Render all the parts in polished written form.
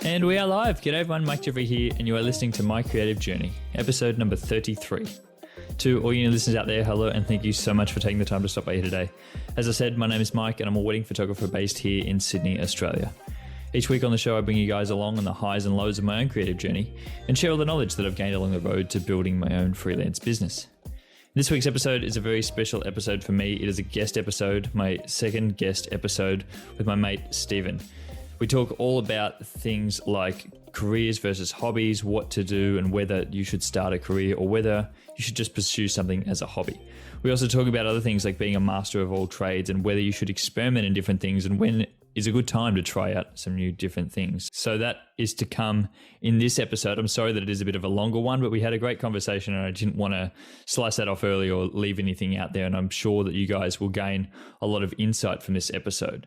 And we are live. G'day everyone, Mike Jeffrey here, and you are listening to My Creative Journey, episode number 33. To all you listeners out there, hello, and thank you so much for taking the time to stop by here today. As I said, my name is Mike, and I'm a wedding photographer based here in Sydney, Australia. Each week on the show, I bring you guys along on the highs and lows of my own creative journey and share all the knowledge that I've gained along the road to building my own freelance business. This week's episode is a very special episode for me. It is a guest episode, my second guest episode with my mate, Stephen. We talk all about things like careers versus hobbies, what to do and whether you should start a career or whether you should just pursue something as a hobby. We also talk about other things like being a master of all trades and whether you should experiment in different things and when is a good time to try out some new different things. So that is to come in this episode. I'm sorry that it is a bit of a longer one, but we had a great conversation and I didn't want to slice that off early or leave anything out there. And I'm sure that you guys will gain a lot of insight from this episode.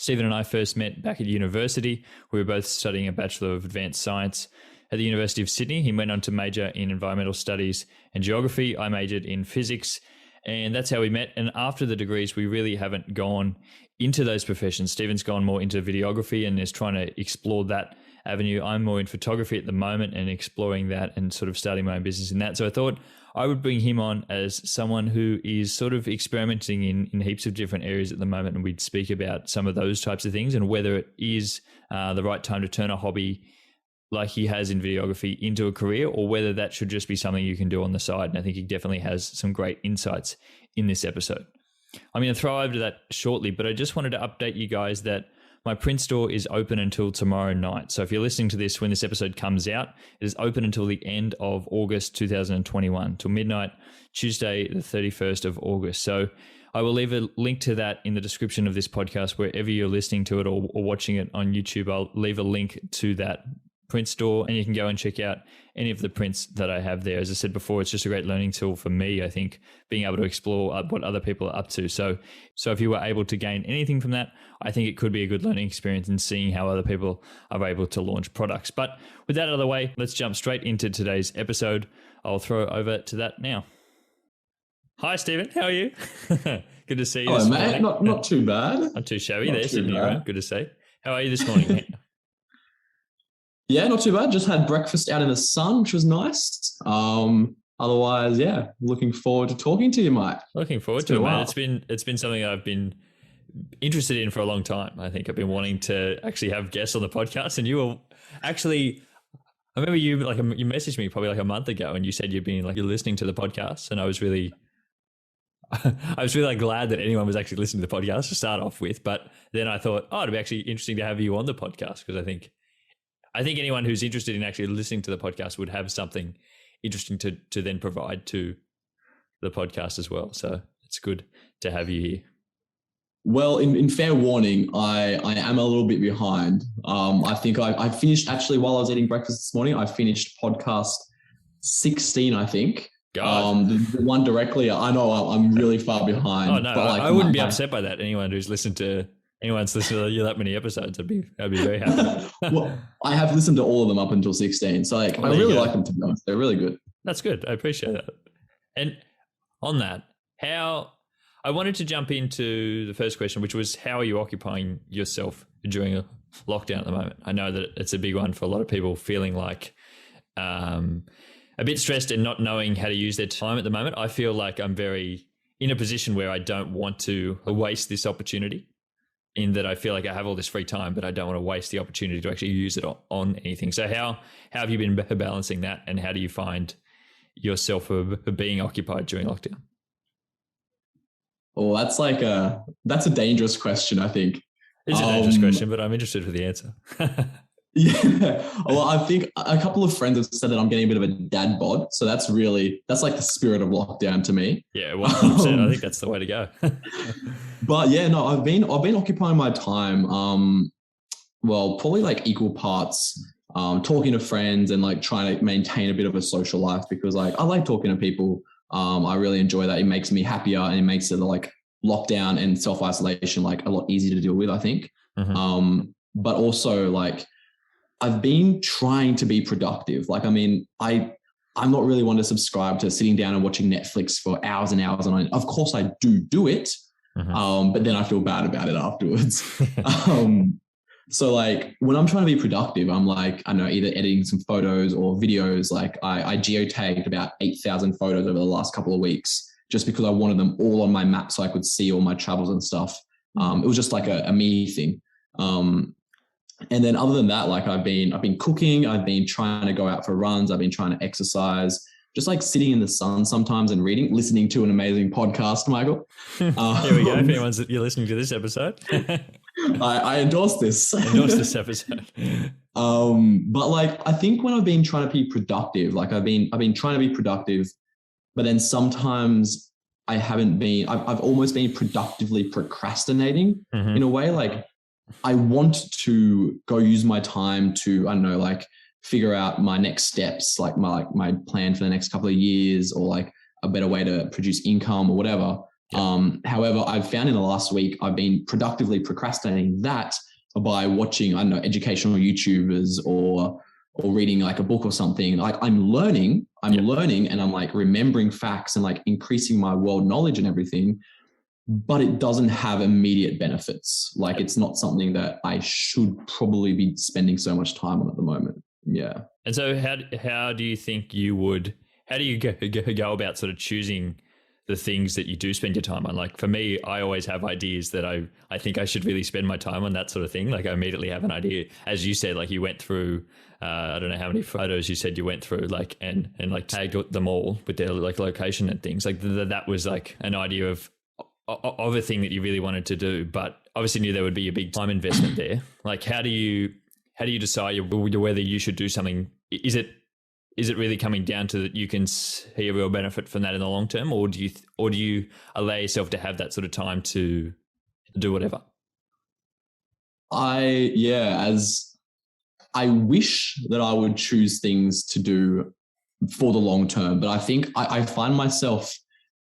Stephen and I first met back at university. We were both studying a Bachelor of Advanced Science at the University of Sydney. He went on to major in environmental studies and geography. I majored in physics, and that's how we met. And after the degrees, we really haven't gone into those professions. Stephen's gone more into videography and is trying to explore that avenue. I'm more in photography at the moment and exploring that and sort of starting my own business in that. So I thought I would bring him on as someone who is sort of experimenting in heaps of different areas at the moment. And we'd speak about some of those types of things and whether it is the right time to turn a hobby like he has in videography into a career or whether that should just be something you can do on the side. And I think he definitely has some great insights in this episode. I'm going to throw over to that shortly, but I just wanted to update you guys that my print store is open until tomorrow night. So if you're listening to this when this episode comes out, it is open until the end of August 2021, till midnight, Tuesday, the 31st of August. So I will leave a link to that in the description of this podcast, wherever you're listening to it or watching it on YouTube. I'll leave a link to that print store and you can go and check out any of the prints that I have there. As I said before, it's just a great learning tool for me, I think, being able to explore what other people are up to. So if you were able to gain anything from that, I think it could be a good learning experience in seeing how other people are able to launch products. But with that out of the way, let's jump straight into today's episode. I'll throw over to that now. Hi, Stephen. How are you? Good to see you. Hello, mate. Not too bad. Not too shabby. There, Sydney. Good to see. How are you this morning? Yeah, not too bad. Just had breakfast out in the sun, which was nice. Otherwise, yeah, looking forward to talking to you, Mike. Looking forward to it, man. It's been something I've been interested in for a long time. I think I've been wanting to actually have guests on the podcast, and you were actually. I remember you you messaged me probably like a month ago, and you said you're listening to the podcast, and I was really glad that anyone was actually listening to the podcast to start off with. But then I thought, it'd be actually interesting to have you on the podcast because I think anyone who's interested in actually listening to the podcast would have something interesting to then provide to the podcast as well. So it's good to have you here. Well, in fair warning, I am a little bit behind. I think I finished actually while I was eating breakfast this morning. I finished podcast 16, I think. God. The one directly. I know I'm really far behind. Oh no, but I wouldn't be upset by that. Anyone's listened to you that many episodes, I'd be very happy. Well, I have listened to all of them up until 16. So I really like them, to be honest. They're really good. That's good. I appreciate that. And on that, I wanted to jump into the first question, which was how are you occupying yourself during a lockdown at the moment? I know that it's a big one for a lot of people, feeling like a bit stressed and not knowing how to use their time at the moment. I feel like I'm very in a position where I don't want to waste this opportunity, in that I feel like I have all this free time, but I don't want to waste the opportunity to actually use it on anything. So how have you been balancing that, and how do you find yourself being occupied during lockdown? Well, that's a dangerous question, I think. It's a dangerous question, but I'm interested for the answer. Yeah. Well, I think a couple of friends have said that I'm getting a bit of a dad bod. So that's like the spirit of lockdown to me. Yeah, 100%. I think that's the way to go. But yeah, no, I've been occupying my time, probably like equal parts, talking to friends and like trying to maintain a bit of a social life because like I like talking to people. I really enjoy that. It makes me happier and it makes it like lockdown and self-isolation like a lot easier to deal with, I think. Mm-hmm. But also like I've been trying to be productive. Like, I mean, I'm not really one to subscribe to sitting down and watching Netflix for hours and hours. And of course I do it. Mm-hmm. But then I feel bad about it afterwards. So like when I'm trying to be productive, I'm like, I know, either editing some photos or videos. Like I geotagged about 8,000 photos over the last couple of weeks just because I wanted them all on my map so I could see all my travels and stuff. It was just like a me thing. And then other than that, like I've been cooking, I've been trying to go out for runs, I've been trying to exercise, just like sitting in the sun sometimes and reading, listening to an amazing podcast, Michael. Here we go. If you're listening to this episode, I endorse this. Endorse this episode. But like I think when I've been trying to be productive, like I've been trying to be productive, but then sometimes I haven't been. I've almost been productively procrastinating in a way. Like I want to go use my time to, I don't know, like figure out my next steps, like my plan for the next couple of years, or like a better way to produce income or whatever. Yeah. However, I've found in the last week, I've been productively procrastinating that by watching, I don't know, educational YouTubers or reading like a book or something. Like I'm learning and I'm like remembering facts and like increasing my world knowledge and everything, but it doesn't have immediate benefits. Like it's not something that I should probably be spending so much time on at the moment. Yeah. And so how do you think how do you go about sort of choosing the things that you do spend your time on? Like for me, I always have ideas that I think I should really spend my time on, that sort of thing. Like I immediately have an idea. As you said, like you went through, I don't know how many photos you said you went through, like, and like tagged them all with their like location and things. Like that was like an idea of a thing that you really wanted to do, but obviously knew there would be a big time investment there. Like how do you decide whether you should do something? Is it really coming down to that you can see a real benefit from that in the long term, or do you allow yourself to have that sort of time to do whatever? As I wish that I would choose things to do for the long term, but I think I find myself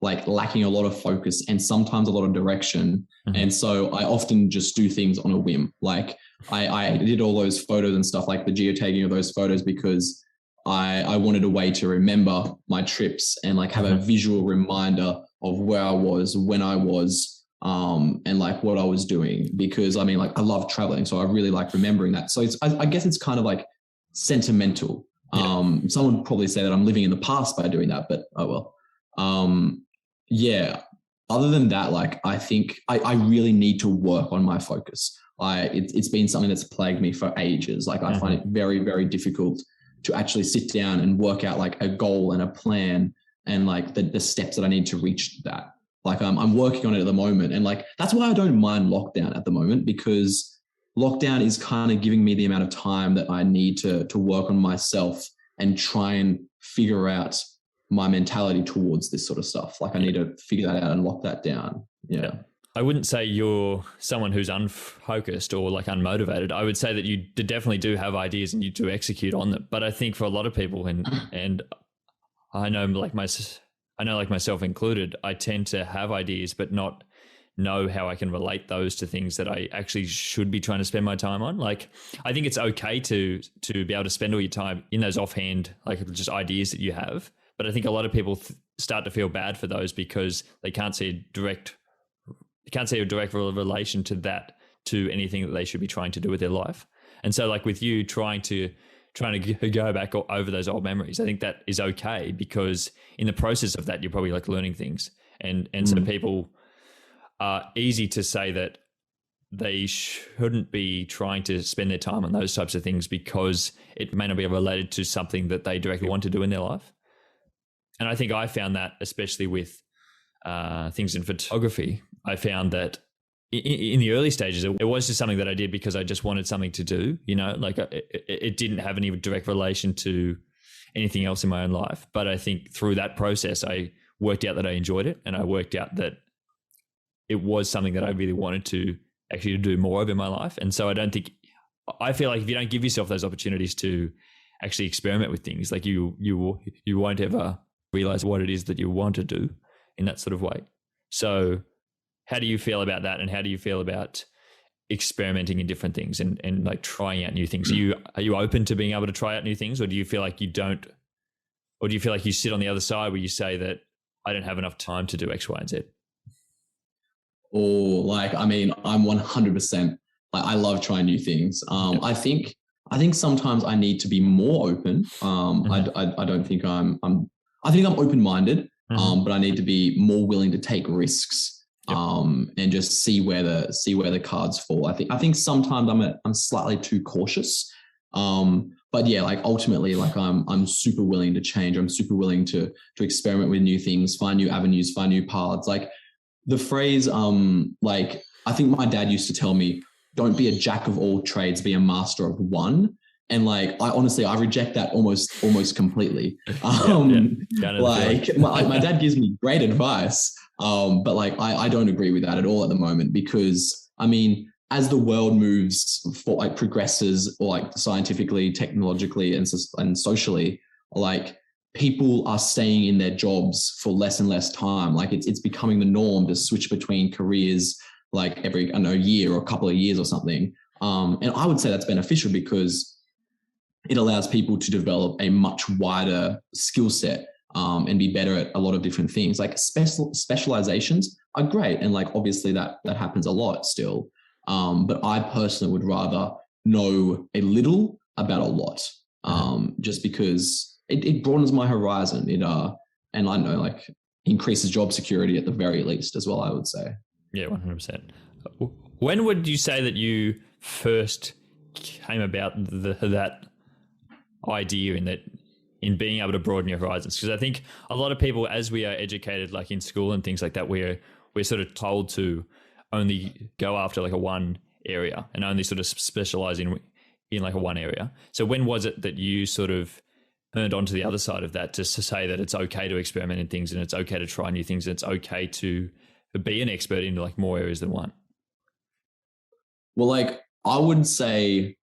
like lacking a lot of focus and sometimes a lot of direction. And so I often just do things on a whim. Like I did all those photos and stuff, like the geotagging of those photos, because I wanted a way to remember my trips and like have a visual reminder of where I was, when I was, and like what I was doing. Because I mean, like I love traveling, so I really like remembering that. So I guess it's kind of like sentimental. Someone would probably say that I'm living in the past by doing that, but oh well. Yeah. Other than that, like I think I really need to work on my focus. It's been something that's plagued me for ages. Like I find it very, very difficult to actually sit down and work out like a goal and a plan and like the steps that I need to reach that. Like I'm working on it at the moment. And like, that's why I don't mind lockdown at the moment, because lockdown is kind of giving me the amount of time that I need to work on myself and try and figure out my mentality towards this sort of stuff. Like I need to figure that out and lock that down. Yeah. I wouldn't say you're someone who's unfocused or like unmotivated. I would say that you definitely do have ideas and you do execute on them. But I think for a lot of people, and I know like myself included, I tend to have ideas but not know how I can relate those to things that I actually should be trying to spend my time on. Like I think it's okay to be able to spend all your time in those offhand, like just ideas that you have. But I think a lot of people start to feel bad for those because they can't see a direct relation to that, to anything that they should be trying to do with their life. And so like with you trying to go back over those old memories, I think that is okay, because in the process of that, you're probably like learning things. And so people are easy to say that they shouldn't be trying to spend their time on those types of things because it may not be related to something that they directly want to do in their life. And I think I found that especially with things in photography. I found that in the early stages, it was just something that I did because I just wanted something to do, you know, like it didn't have any direct relation to anything else in my own life. But I think through that process, I worked out that I enjoyed it, and I worked out that it was something that I really wanted to actually do more of in my life. And so I feel like if you don't give yourself those opportunities to actually experiment with things, like you won't ever realize what it is that you want to do in that sort of way. So how do you feel about that? And how do you feel about experimenting in different things and like trying out new things? Are you open to being able to try out new things, or do you feel like you don't, or do you feel like you sit on the other side where you say that I don't have enough time to do X, Y, and Z? Or like, I mean, I'm 100% Like I love trying new things. I think sometimes I need to be more open. I don't think I think I'm open-minded, but I need to be more willing to take risks, and just see where the cards fall. I think sometimes I'm slightly too cautious. But yeah, like ultimately, like I'm super willing to change. I'm super willing to experiment with new things, find new avenues, find new paths. Like the phrase, like I think my dad used to tell me, don't be a jack of all trades, be a master of one. And like, I reject that almost completely. Like my dad gives me great advice. But like, I don't agree with that at all at the moment, because I mean, as the world moves for like progresses, or like scientifically, technologically, and socially, like people are staying in their jobs for less and less time. Like it's becoming the norm to switch between careers like every, I don't know, year or a couple of years or something. And I would say that's beneficial because it allows people to develop a much wider skill set, and be better at a lot of different things. Like specializations are great. And like, obviously that happens a lot still. But I personally would rather know a little about a lot, just because it broadens my horizon. And I know, like, increases job security at the very least as well, I would say. Yeah, 100%. When would you say that you first came about that idea in being able to broaden your horizons? Because I think a lot of people, as we are educated, like in school and things like that, we're sort of told to only go after like a one area and only sort of specialize in like a one area. So when was it that you sort of turned onto the other side of that, to say that it's okay to experiment in things, and it's okay to try new things, and it's okay to be an expert in like more areas than one? Well, like I would say,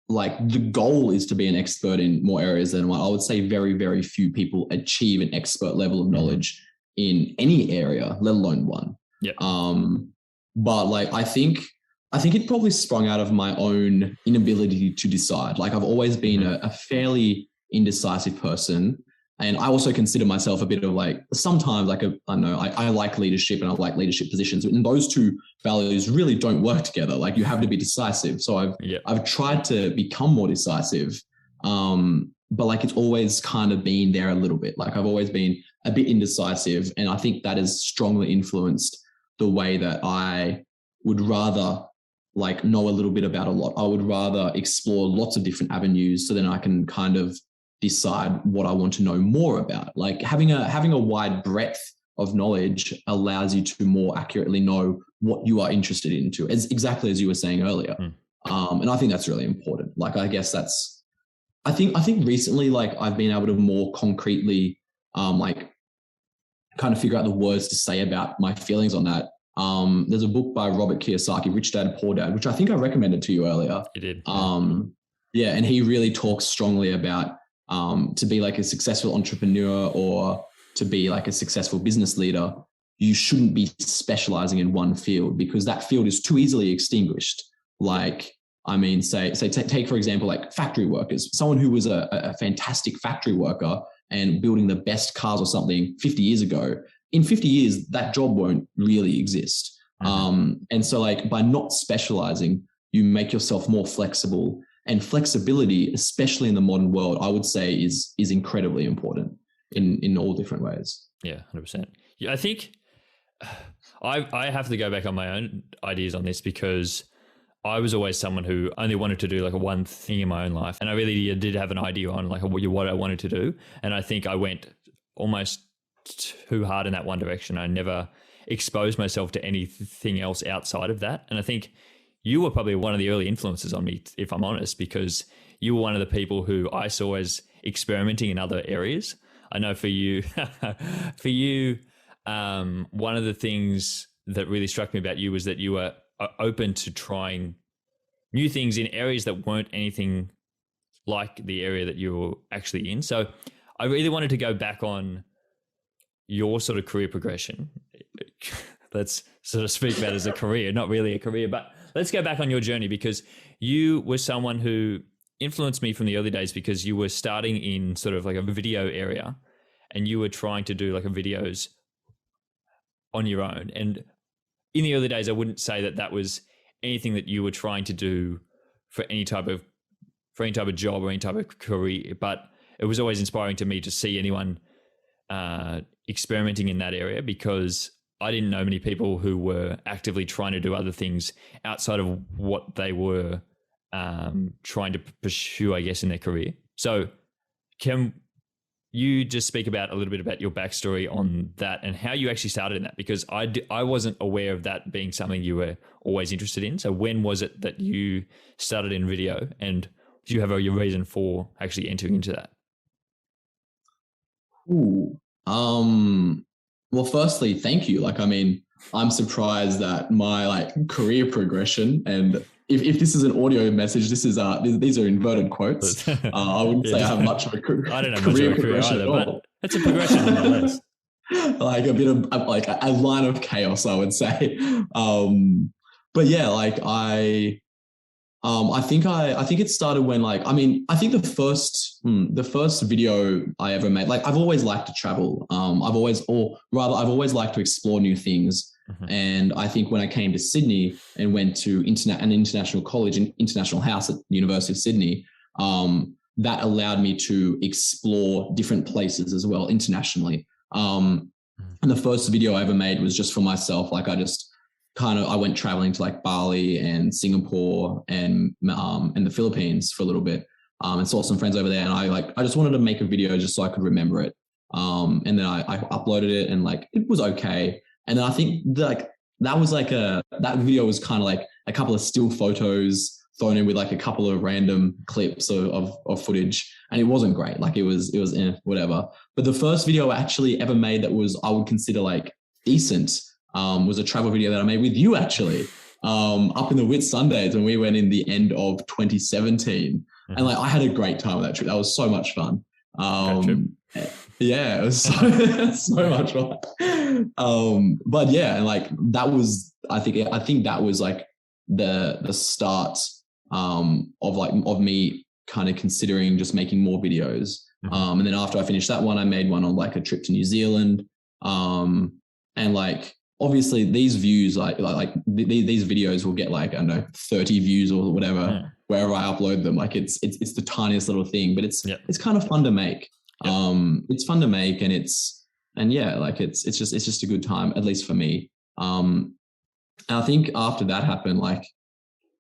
like the goal is to be an expert in more areas than one. I would say very, very few people achieve an expert level of knowledge in any area, let alone one. Yeah. But like I think it probably sprung out of my own inability to decide. Like I've always been a fairly indecisive person. And I also consider myself a bit of like, sometimes like, I don't know, I like leadership and I like leadership positions. And those two values really don't work together. Like you have to be decisive. So I've tried to become more decisive. But like it's always kind of been there a little bit. Like I've always been a bit indecisive. And I think that has strongly influenced the way that I would rather like know a little bit about a lot. I would rather explore lots of different avenues, so then I can kind of decide what I want to know more about. Like having a wide breadth of knowledge allows you to more accurately know what you are interested into, as exactly as you were saying earlier. And I think that's really important. Like, I guess I think recently, like I've been able to more concretely, like kind of figure out the words to say about my feelings on that. There's a book by Robert Kiyosaki, Rich Dad, Poor Dad, which I think I recommended to you earlier. You did. Yeah. And he really talks strongly about, to be like a successful entrepreneur or to be like a successful business leader, you shouldn't be specializing in one field, because that field is too easily extinguished. Like, I mean, take for example, like factory workers, someone who was a fantastic factory worker and building the best cars or something 50 years ago. In 50 years, that job won't really exist. And so like by not specializing, you make yourself more flexible. And flexibility, especially in the modern world, I would say is incredibly important in all different ways. Yeah, 100%. Yeah, I think I have to go back on my own ideas on this, because I was always someone who only wanted to do like a one thing in my own life. And I really did have an idea on like what I wanted to do. And I think I went almost too hard in that one direction. I never exposed myself to anything else outside of that. And I think you were probably one of the early influences on me, if I'm honest, because you were one of the people who I saw as experimenting in other areas. I know for you, one of the things that really struck me about you was that you were open to trying new things in areas that weren't anything like the area that you were actually in. So I really wanted to go back on your sort of career progression. Let's sort of speak about it as a career, not really a career, but let's go back on your journey, because you were someone who influenced me from the early days, because you were starting in sort of like a video area and you were trying to do like a videos on your own. And in the early days, I wouldn't say that was anything that you were trying to do for any type of job or any type of career, but it was always inspiring to me to see anyone experimenting in that area, because I didn't know many people who were actively trying to do other things outside of what they were trying to pursue, I guess, in their career. So can you just speak about a little bit about your backstory on that and how you actually started in that? Because I wasn't aware of that being something you were always interested in. So when was it that you started in video, and do you have your reason for actually entering into that? Ooh. Well, firstly, thank you. Like, I mean, I'm surprised that my like career progression, and if this is an audio message, this is these are inverted quotes. I wouldn't say I have much of a I don't have much of a career progression either, at all. but it's a progression nonetheless. Like a bit of like a line of chaos, I would say. But yeah, like I think it started when like, I mean, I think the first video I ever made, like I've always liked to travel. I've always liked to explore new things. Mm-hmm. And I think when I came to Sydney and went to an international college and international house at the University of Sydney, that allowed me to explore different places as well internationally. And the first video I ever made was just for myself. Like I went traveling to like Bali and Singapore and the Philippines for a little bit, and saw some friends over there. And I just wanted to make a video just so I could remember it. And then I uploaded it, and like it was okay. And then I think that video was kind of like a couple of still photos thrown in with like a couple of random clips of footage, and it wasn't great. Like it was whatever. But the first video I actually ever made that I would consider like decent was a travel video that I made with you actually, up in the Whitsundays when we went in the end of 2017. Mm-hmm. And like I had a great time with that trip. That was so much fun. Yeah, it was so much fun. But yeah, and like that was, I think that was like the start of me kind of considering just making more videos. Mm-hmm. And then after I finished that one, I made one on like a trip to New Zealand. And like obviously these views, these videos will get like, I don't know, 30 views or whatever, wherever I upload them. Like it's the tiniest little thing, but it's kind of fun to make. It's fun to make, and it's just a good time, at least for me. And I think after that happened, like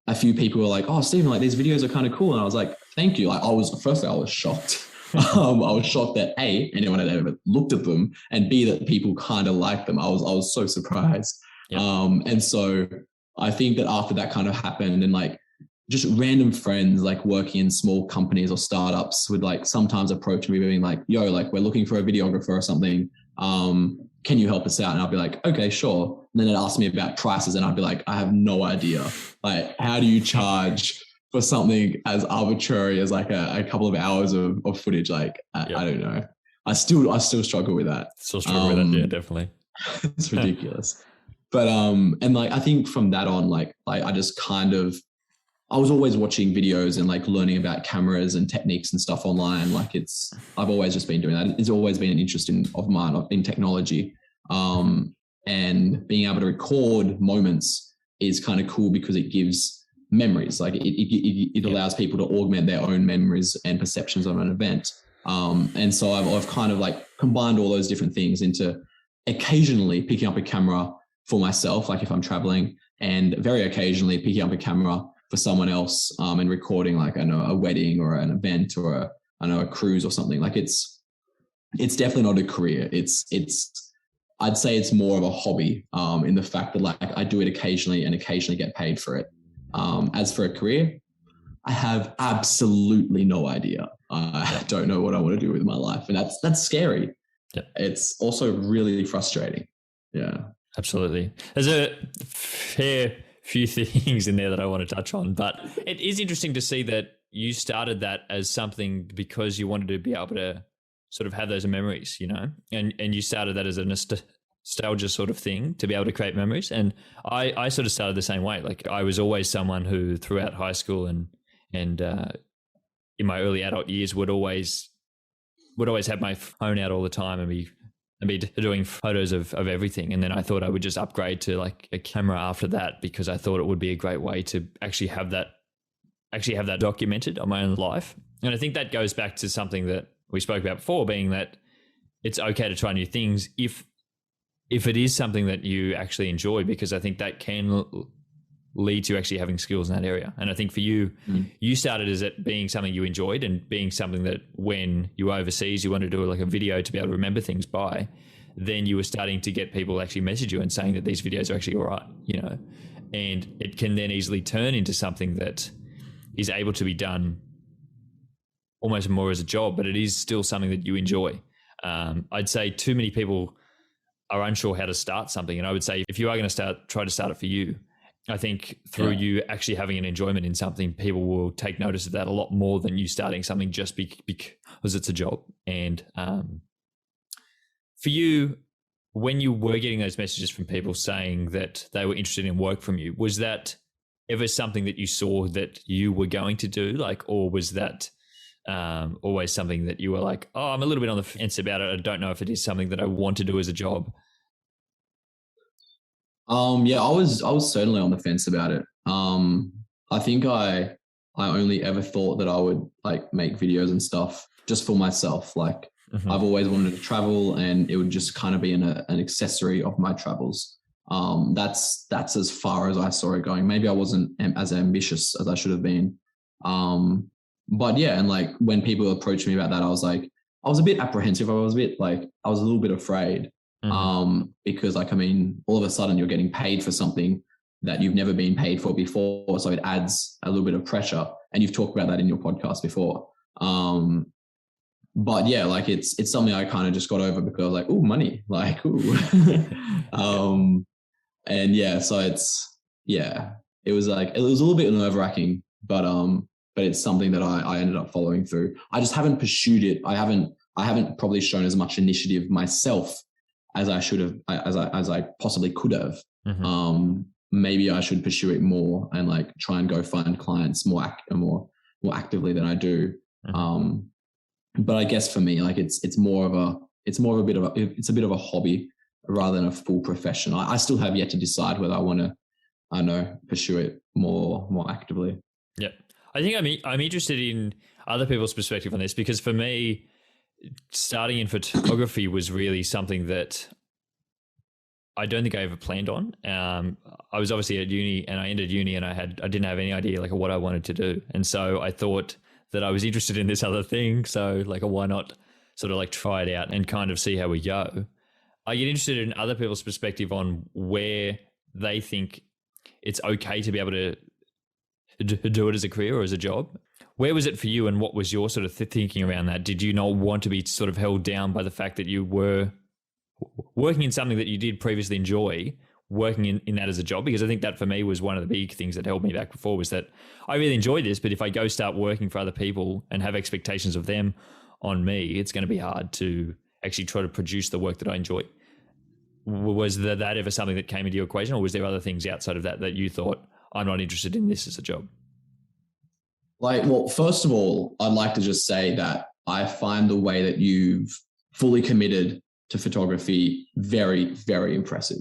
a few people were like, "Oh, Stephen, like these videos are kind of cool." And I was like, "Thank you." Like I was shocked. I was shocked that A, anyone had ever looked at them, and B, that people kind of liked them. I was so surprised. Yep. And so I think that after that kind of happened, and like just random friends like working in small companies or startups would like sometimes approach me being like, "Yo, like we're looking for a videographer or something. Can you help us out?" And I'll be like, "Okay, sure." And then they'd ask me about prices, and I'd be like, "I have no idea. Like, how do you charge for something as arbitrary as like a couple of hours of footage?" Like, I don't know. I still struggle with that. Still struggle with that, yeah, definitely. It's ridiculous. But and like I think from that on, like I just kind of, I was always watching videos and like learning about cameras and techniques and stuff online. Like I've always just been doing that. It's always been an interest of mine in technology. And being able to record moments is kind of cool because it gives memories. Like it allows people to augment their own memories and perceptions of an event. And so I've kind of like combined all those different things into occasionally picking up a camera for myself, like if I'm traveling, and very occasionally picking up a camera for someone else, and recording like, I know, a wedding or an event or a cruise or something. Like it's definitely not a career. I'd say it's more of a hobby, in the fact that like I do it occasionally and occasionally get paid for it. As for a career, I have absolutely no idea. I don't know what I want to do with my life, and that's scary. Yeah. It's also really frustrating. Yeah, absolutely. There's a fair few things in there that I want to touch on, but it is interesting to see that you started that as something because you wanted to be able to sort of have those memories, you know, and you started that as a nostalgia sort of thing to be able to create memories. And I sort of started the same way. Like I was always someone who throughout high school and in my early adult years would always have my phone out all the time and be and be doing photos of everything. And then I thought I would just upgrade to like a camera after that, because I thought it would be a great way to actually have that documented on my own life. And I think that goes back to something that we spoke about before, being that it's okay to try new things if it is something that you actually enjoy, because I think that can lead to actually having skills in that area. And I think for you, you started as it being something you enjoyed and being something that when you were overseas, you wanted to do like a video to be able to remember things by, then you were starting to get people actually message you and saying that these videos are actually all right, you know, and it can then easily turn into something that is able to be done almost more as a job, but it is still something that you enjoy. I'd say too many people are unsure how to start something. And I would say if you are going to try to start it for you, I think through you actually having an enjoyment in something, people will take notice of that a lot more than you starting something just because it's a job. And for you, when you were getting those messages from people saying that they were interested in work from you, was that ever something that you saw that you were going to do, like, or was that always something that you were like, oh, I'm a little bit on the fence about it, I don't know if it is something that I want to do as a job? Yeah, I was certainly on the fence about it. I think I only ever thought that I would like make videos and stuff just for myself. Like I've always wanted to travel, and it would just kind of be an accessory of my travels. That's as far as I saw it going. Maybe I wasn't as ambitious as I should have been. But yeah, and like when people approached me about that, I was a bit apprehensive. I was a little bit afraid. Because like, I mean, all of a sudden you're getting paid for something that you've never been paid for before. So it adds a little bit of pressure, and you've talked about that in your podcast before. But yeah, like it's something I kind of just got over because I was like, ooh, money, like, ooh. And yeah, so it was a little bit nerve wracking, but it's something that I ended up following through. I just haven't pursued it. I haven't probably shown as much initiative myself as I should have, as I possibly could have. Maybe I should pursue it more and like try and go find clients more actively than I do. But I guess for me, like it's a bit of a hobby rather than a full profession. I still have yet to decide whether I want to, pursue it more actively. Yeah, I think I'm interested in other people's perspective on this, because for me, starting in photography was really something that I don't think I ever planned on. I was obviously at uni, and I ended uni, and I didn't have any idea like what I wanted to do. And so I thought that I was interested in this other thing. So like, why not sort of like try it out and kind of see how we go? I get interested in other people's perspective on where they think it's okay to be able to do it as a career or as a job. Where was it for you, and what was your sort of thinking around that? Did you not want to be sort of held down by the fact that you were working in something that you did previously enjoy, working in that as a job? Because I think that for me was one of the big things that held me back before, was that I really enjoy this, but if I go start working for other people and have expectations of them on me, it's going to be hard to actually try to produce the work that I enjoy. Was that ever something that came into your equation, or was there other things outside of that you thought, I'm not interested in this as a job? Like, well, first of all, I'd like to just say that I find the way that you've fully committed to photography very, very impressive.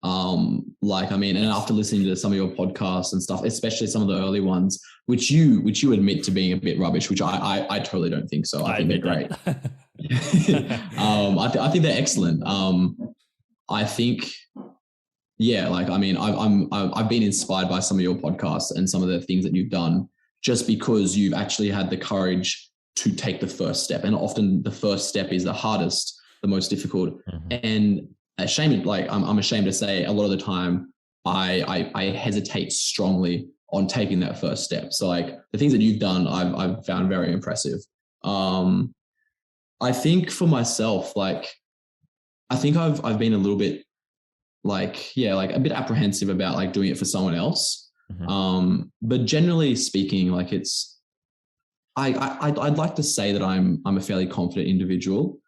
Like, I mean, and after listening to some of your podcasts and stuff, especially some of the early ones, which you admit to being a bit rubbish, which I totally don't think so. I think they're great. I think they're excellent. I think, yeah, like, I mean, I've been inspired by some of your podcasts and some of the things that you've done, just because you've actually had the courage to take the first step. And often the first step is the hardest, the most difficult. And I'm ashamed to say a lot of the time I hesitate strongly on taking that first step. So like the things that you've done, I've found very impressive. I think for myself, like, I think I've been a little bit like a bit apprehensive about like doing it for someone else. But generally speaking, like I'd like to say that I'm a fairly confident individual.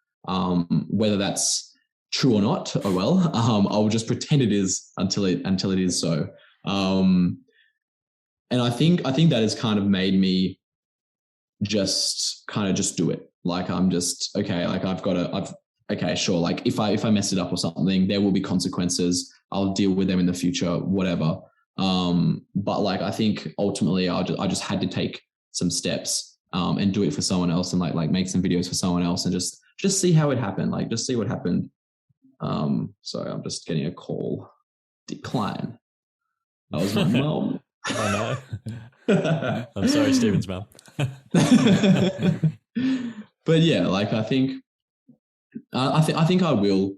Whether that's true or not, oh well. I'll just pretend it is until it is so. And I think that has kind of made me just do it. Like I'm just okay. Like I've okay, sure. Like if I mess it up or something, there will be consequences. I'll deal with them in the future, whatever. But like I think ultimately I just had to take some steps and do it for someone else, and like make some videos for someone else, and just see how it happened. Like just see what happened. Sorry, I'm just getting a call. Decline. That was my mom. Oh no. I'm sorry, Stephen's mum. But yeah, like I think I will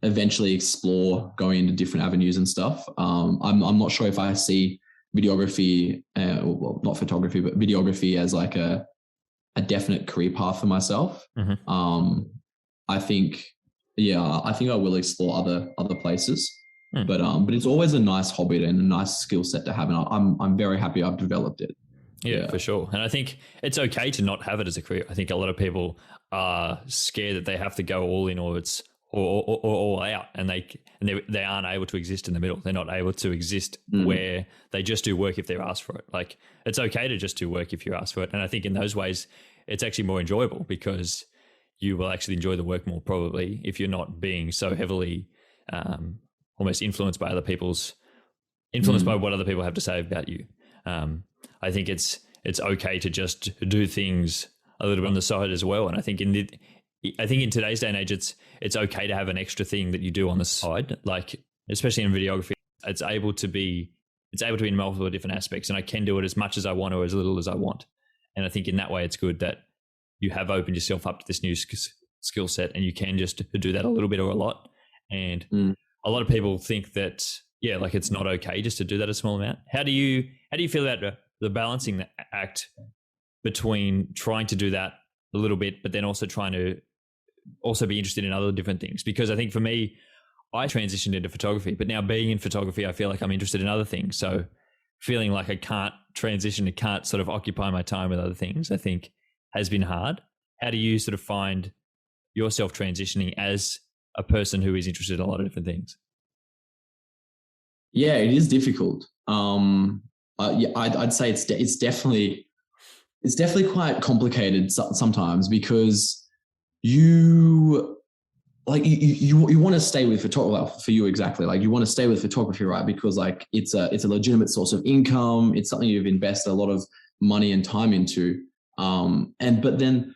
eventually explore going into different avenues and stuff. I'm not sure if I see videography, well, not photography, but videography as like a definite career path for myself. Mm-hmm. I think I will explore other places. Mm. But it's always a nice hobby and a nice skill set to have, and I'm very happy I've developed it. Yeah, for sure. And I think it's okay to not have it as a career. I think a lot of people are scared that they have to go all in or all out, and they aren't able to exist in the middle. They're not able to exist where they just do work if they're asked for it. Like it's okay to just do work if you're asked for it. And I think in those ways, it's actually more enjoyable because you will actually enjoy the work more probably if you're not being so heavily almost influenced by other people's by what other people have to say about you. I think it's okay to just do things a little bit on the side as well. And I think in today's day and age, it's okay to have an extra thing that you do on the side, like especially in videography. It's able to be in multiple different aspects, and I can do it as much as I want or as little as I want. And I think in that way, it's good that you have opened yourself up to this new skill set, and you can just do that a little bit or a lot. And a lot of people think that, yeah, like it's not okay just to do that a small amount. How do you feel about the balancing act between trying to do that a little bit, but then also trying to also be interested in other different things? Because I think for me, I transitioned into photography, but now being in photography, I feel like I'm interested in other things. So feeling like I can't transition, I can't sort of occupy my time with other things, I think has been hard. How do you sort of find yourself transitioning as a person who is interested in a lot of different things? Yeah, it is difficult. I'd say it's definitely quite complicated sometimes, because you want to stay with photography. Well, for you exactly, like you want to stay with photography, right? Because like it's a legitimate source of income. It's something you've invested a lot of money and time into. But then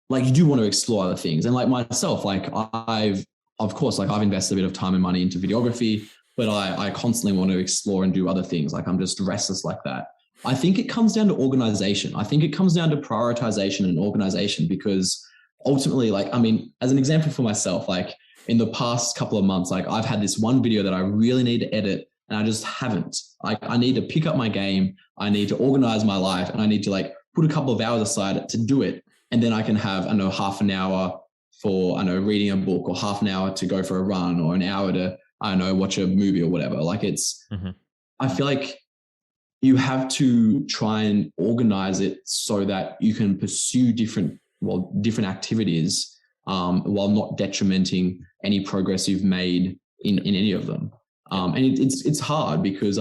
like you do want to explore other things. And like myself, like I've invested a bit of time and money into videography, but I constantly want to explore and do other things. Like I'm just restless like that. I think it comes down to organization. I think it comes down to prioritization and organization, because ultimately, like, I mean, as an example for myself, like in the past couple of months, like I've had this one video that I really need to edit and I just haven't. Like I need to pick up my game. I need to organize my life, and I need to like put a couple of hours aside to do it. And then I can have, half an hour for, reading a book, or half an hour to go for a run, or an hour to, watch a movie or whatever. Like it's, I feel like you have to try and organize it so that you can pursue different activities while not detrimenting any progress you've made in any of them. And it's hard because,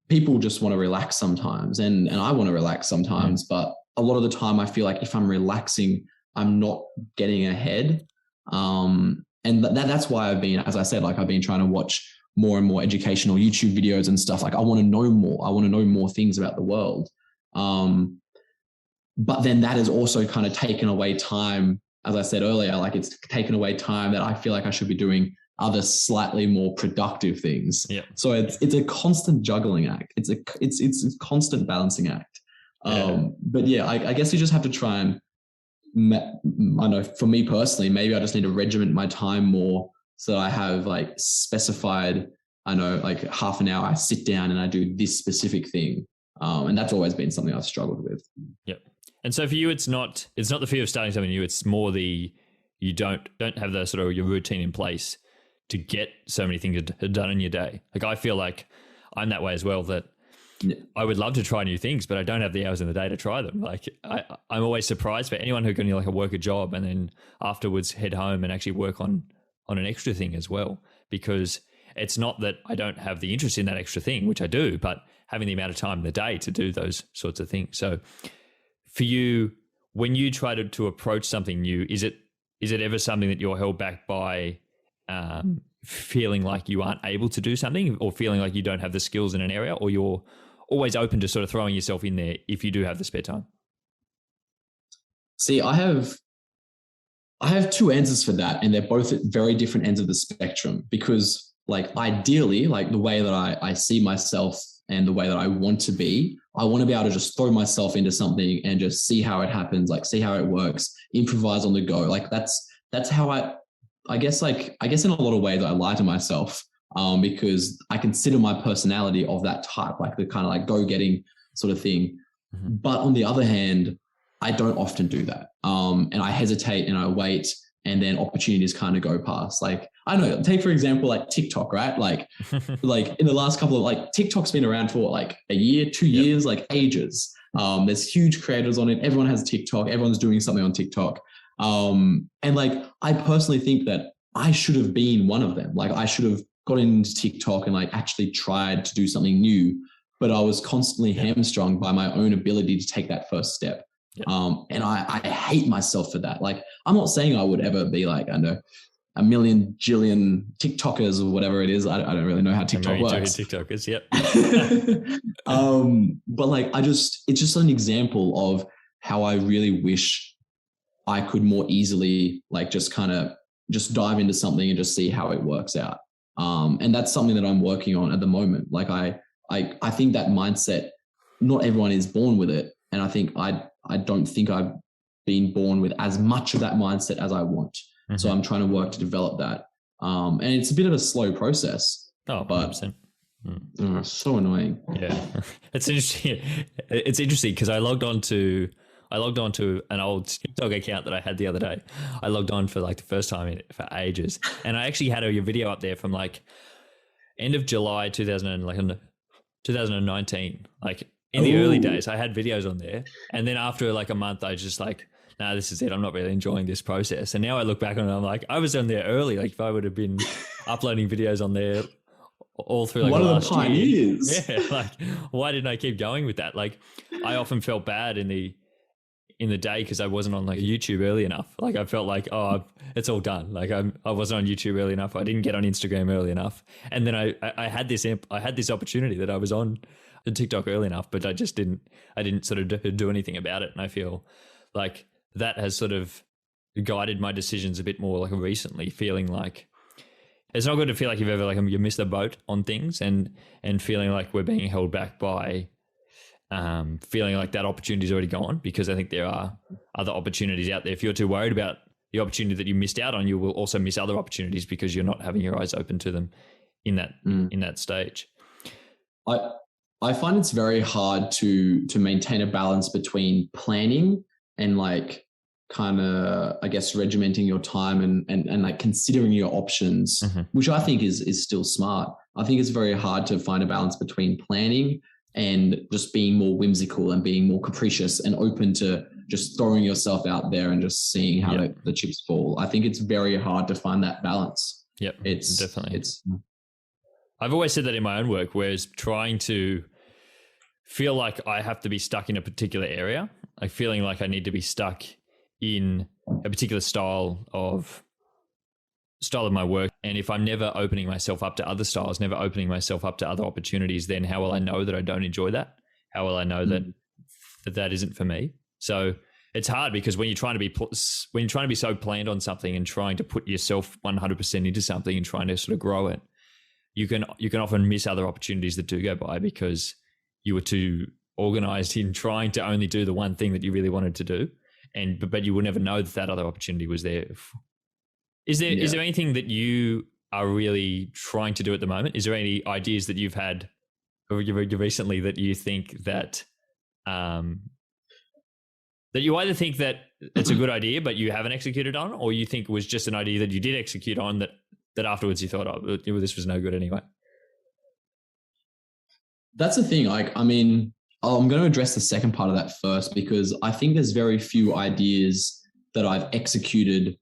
people just want to relax sometimes, and I want to relax sometimes, but a lot of the time I feel like if I'm relaxing, I'm not getting ahead. And that's why I've been, as I said, like I've been trying to watch more and more educational YouTube videos and stuff. Like I want to know more. I want to know more things about the world. But then that has also kind of taken away time. As I said earlier, like it's taken away time that I feel like I should be doing other slightly more productive things. Yeah. So it's a constant juggling act. It's a constant balancing act. But yeah, I guess you just have to try and, I know for me personally, maybe I just need to regiment my time more, so I have like specified, like half an hour I sit down and I do this specific thing. And that's always been something I've struggled with. Yep. And so for you, it's not the fear of starting something new. It's more you don't have the sort of your routine in place to get so many things done in your day. Like I feel like I'm that way as well, that I would love to try new things, but I don't have the hours in the day to try them. Like I'm always surprised for anyone who can work a job and then afterwards head home and actually work on an extra thing as well, because it's not that I don't have the interest in that extra thing, which I do, but having the amount of time in the day to do those sorts of things. So for you, when you try to approach something new, is it is it ever something that you're held back by feeling like you aren't able to do something, or feeling like you don't have the skills in an area, or you're always open to sort of throwing yourself in there if you do have the spare time? See, I have two answers for that, and they're both at very different ends of the spectrum, because like ideally, like the way that I see myself and the way that I want to be able to just throw myself into something and just see how it happens, like see how it works, improvise on the go. Like that's how I guess in a lot of ways I lie to myself, because I consider my personality of that type, like the kind of like go-getting sort of thing. Mm-hmm. But on the other hand, I don't often do that. And I hesitate and I wait, and then opportunities kind of go past. Like, I don't know, take for example, like TikTok, right? Like, like in the last couple of, like, TikTok's been around for like a year, 2 years, like ages. There's huge creators on it. Everyone has TikTok. Everyone's doing something on TikTok. And like, I personally think that I should have been one of them. Like, I should have got into TikTok and like actually tried to do something new, but I was constantly hamstrung by my own ability to take that first step. And I hate myself for that. Like, I'm not saying I would ever be like, I know, a million jillion TikTokers or whatever it is. I don't really know how TikTok works. TikTokers, yep. But like, it's just an example of how I really wish I could more easily like just kind of just dive into something and just see how it works out. And that's something that I'm working on at the moment. Like I think that mindset, not everyone is born with it. And I think I don't think I've been born with as much of that mindset as I want. Mm-hmm. So I'm trying to work to develop that. And it's a bit of a slow process. Oh, but 100%. So annoying. Yeah. It's interesting. It's interesting because I logged on to an old TikTok account that I had the other day. I logged on for like the first time for ages. And I actually had a video up there from like end of July 2019. Like in the early days, I had videos on there. And then after like a month, I just like, nah, this is it. I'm not really enjoying this process. And now I look back on it, I'm like, I was on there early. Like if I would have been uploading videos on there all through like one the of the pioneers. year. Yeah, like why didn't I keep going with that? Like I often felt bad in the day because I wasn't on like YouTube early enough. Like I felt like, oh, it's all done. Like I wasn't on YouTube early enough. I didn't get on Instagram early enough. And then I had this opportunity that I was on TikTok early enough, but I didn't sort of do anything about it. And I feel like that has sort of guided my decisions a bit more like recently, feeling like it's not good to feel like you've ever like you missed the boat on things and feeling like we're being held back by feeling like that opportunity is already gone, because I think there are other opportunities out there. If you're too worried about the opportunity that you missed out on, you will also miss other opportunities because you're not having your eyes open to them in that stage. I find it's very hard to maintain a balance between planning and like kind of, I guess, regimenting your time and like considering your options, mm-hmm. which I think is still smart. I think it's very hard to find a balance between planning and just being more whimsical and being more capricious and open to just throwing yourself out there and just seeing how the chips fall. I think it's very hard to find that balance. Yep, definitely. I've always said that in my own work, whereas trying to feel like I have to be stuck in a particular area, like feeling like I need to be stuck in a particular style of my work. And if I'm never opening myself up to other styles, never opening myself up to other opportunities, then how will I know that I don't enjoy that? How will I know that isn't for me? So it's hard because when you're trying to be so planned on something and trying to put yourself 100% into something and trying to sort of grow it, you can often miss other opportunities that do go by because you were too organized in trying to only do the one thing that you really wanted to do. But you will never know that other opportunity was there. Is there anything that you are really trying to do at the moment? Is there any ideas that you've had recently that you think that that you either think that it's a good idea but you haven't executed on, or you think it was just an idea that you did execute on that afterwards you thought, oh, this was no good anyway? That's the thing. Like, I mean, I'm going to address the second part of that first, because I think there's very few ideas that I've executed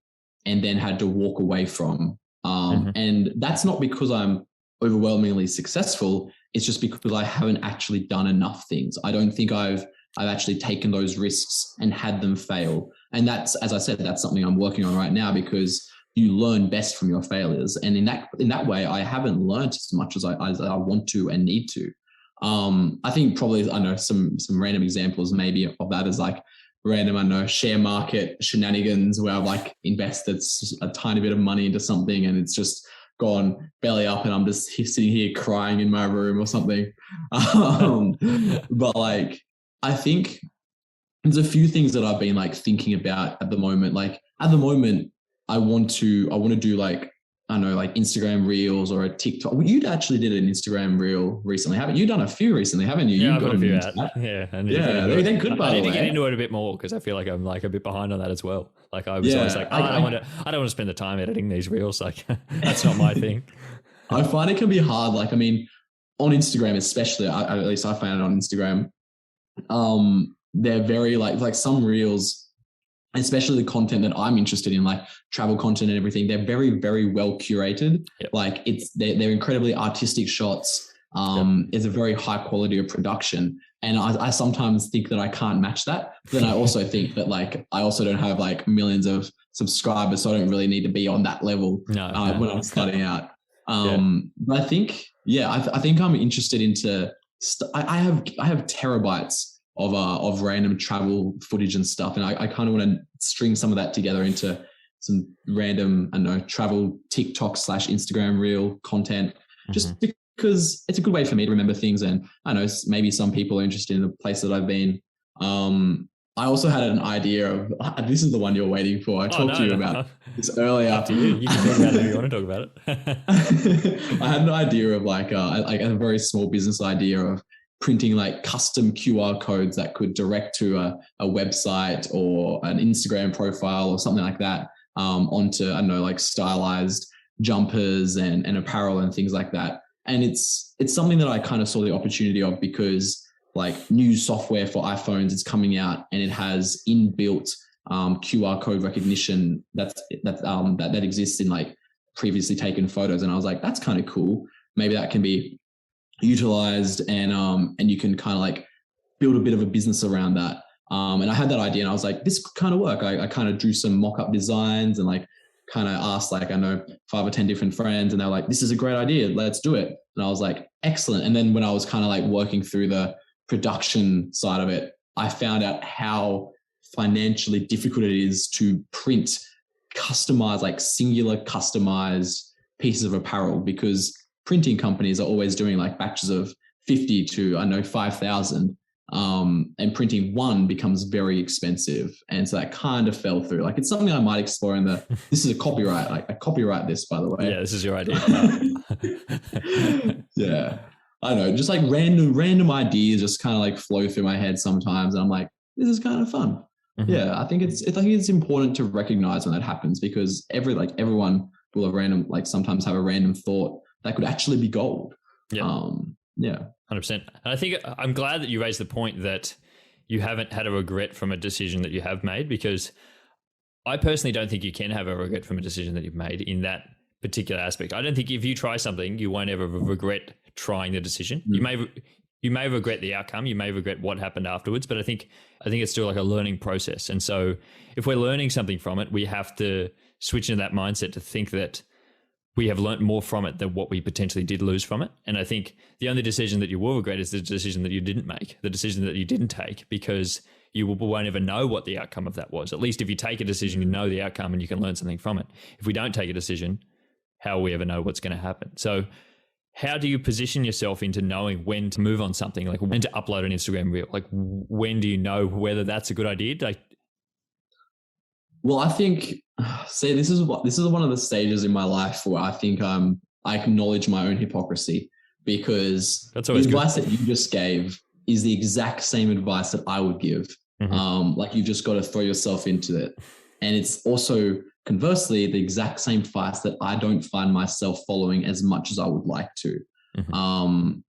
and then had to walk away from. Mm-hmm. And that's not because I'm overwhelmingly successful. It's just because I haven't actually done enough things. I don't think I've I've actually taken those risks and had them fail. And that's, as I said, that's something I'm working on right now, because you learn best from your failures. And in that way, I haven't learned as much as I want to and need to. I think probably, I know some random examples maybe of that is like random, I know, share market shenanigans where I've like invested a tiny bit of money into something and it's just gone belly up and I'm just sitting here crying in my room or something. But like, I think there's a few things that I've been like thinking about at the moment. Like at the moment, I want to do like, I don't know, like Instagram reels or a TikTok. Well, you actually did an Instagram reel recently, haven't you? Done a few recently, haven't you? Yeah, You've I've got a few out. Yeah, they're good. By I need the to way, get into it a bit more because I feel like I'm like a bit behind on that as well. Like I was always like, I don't want to spend the time editing these reels. Like that's not my thing. I find it can be hard. Like, I mean, on Instagram, especially, at least I found it on Instagram. They're very like some reels, especially the content that I'm interested in, like travel content and everything, they're very, very well curated. Yep. Like they're incredibly artistic shots. It's a very high quality of production. And I sometimes think that I can't match that. But then I also think that like, I also don't have like millions of subscribers, so I don't really need to be on that level when I'm starting out. But I think, I think I'm interested into, I have terabytes of random travel footage and stuff. And I kind of want to string some of that together into some random, I don't know, travel TikTok / Instagram reel content, just because it's a good way for me to remember things. And I know maybe some people are interested in the place that I've been. I also had an idea of, this is the one you're waiting for. I talked to you about this earlier. Up to you. You can talk about it if you want to talk about it. I had an idea of like a very small business idea of printing like custom QR codes that could direct to a website or an Instagram profile or something like that, onto, I don't know, like stylized jumpers and apparel and things like that. And it's something that I kind of saw the opportunity of because like new software for iPhones is coming out and it has inbuilt QR code recognition that exists in like previously taken photos. And I was like, that's kind of cool. Maybe that can be utilized and you can kind of like build a bit of a business around that. And I had that idea and I was like, this could kind of work. I kind of drew some mock-up designs and like kind of asked like, I know 5 or 10 different friends and they're like, this is a great idea. Let's do it. And I was like, excellent. And then when I was kind of like working through the production side of it, I found out how financially difficult it is to print customized, like singular customized pieces of apparel, because printing companies are always doing like batches of 50 to, I know, 5,000. And printing one becomes very expensive. And so that kind of fell through. Like it's something I might explore in this is a copyright. Like I copyright this, by the way. Yeah, this is your idea. Yeah. I don't know, just like random ideas just kind of like flow through my head sometimes. And I'm like, this is kind of fun. Mm-hmm. Yeah. I think it's important to recognize when that happens, because everyone will have sometimes have a random thought that could actually be gold. Yeah. 100%. And I think I'm glad that you raised the point that you haven't had a regret from a decision that you have made, because I personally don't think you can have a regret from a decision that you've made in that particular aspect. I don't think if you try something, you won't ever regret trying the decision. Mm. You may regret the outcome. You may regret what happened afterwards, but I think it's still like a learning process. And so if we're learning something from it, we have to switch into that mindset to think that we have learned more from it than what we potentially did lose from it. And I think the only decision that you will regret is the decision that you didn't make, the decision that you didn't take, because you won't ever know what the outcome of that was. At least if you take a decision, you know the outcome and you can learn something from it. If we don't take a decision, how will we ever know what's going to happen? So how do you position yourself into knowing when to move on something, like when to upload an Instagram reel? Like when do you know whether that's a good idea? Well, I think, see, this is one of the stages in my life where I think I acknowledge my own hypocrisy, because the advice that you just gave is the exact same advice that I would give. Mm-hmm. Like you've just got to throw yourself into it. And it's also conversely the exact same advice that I don't find myself following as much as I would like to. Mm-hmm.